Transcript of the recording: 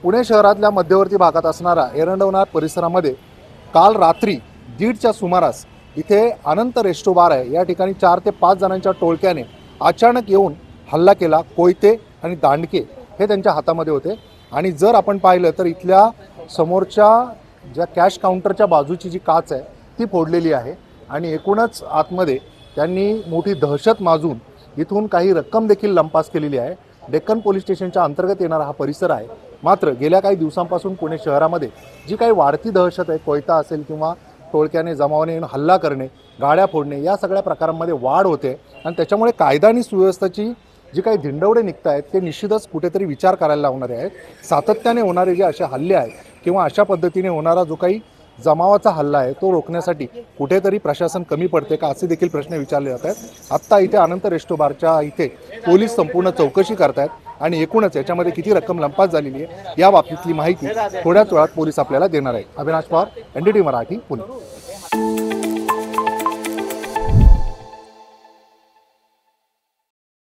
पुणे शहरातल्या मध्यवर्ती भागात असणारा एरंडवनाथ परिसरामध्ये काल रात्री 1:30च्या सुमारास इथे अनंत रेस्टो बार आहे, या ठिकाणी 4 ते 5 जणांच्या टोळक्याने अचानक येऊन हल्ला केला। कोयते आणि दांडके हे त्यांच्या हातामध्ये होते आणि जर आपण पाहिलं तर इथल्या समोरच्या ज्या कॅश काउंटरच्या बाजूची जी काच आहे ती फोडलेली आहे आणि एकूणच आतमध्ये त्यांनी मोठी दहशत माजून इथून काही रक्कम देखील लंपास केलेली आहे। डेक्कन पोलीस स्टेशनच्या अंतर्गत येणारा हा परिसर आहे। मात्र गेल्या काही दिवसांपासून पुणे शहरामध्ये जी काही वाढती दहशत आहे, कोयता असेल किंवा टोळक्याने जमावाने येऊन हल्ला करणे, गाड्या फोडणे, या सगळ्या प्रकारांमध्ये वाढ होते आणि त्याच्यामुळे कायदा आणि सुव्यवस्थेची जी काही धिंडवडे निघत आहेत ते निश्चितच कुठेतरी विचार करायला लावणारे आहेत। सातत्याने होणारे जे असे हल्ले आहेत किंवा अशा पद्धतीने होणारा जो काही जमावाचा हल्ला आहे तो रोखण्यासाठी कुठेतरी प्रशासन कमी पडते का, असे देखील प्रश्न विचारले जात आहेत। आत्ता इथे अनंत रेस्टो बारच्या इथे पोलीस संपूर्ण चौकशी करतायत आणि एकूणच याच्यामध्ये किती रक्कम लंपास झालेली आहे या बाबतीतली माहिती थोड्याच वेळात पोलीस आपल्याला देणार आहेत। अविनाश पवार, NDTV मराठी, पुणे।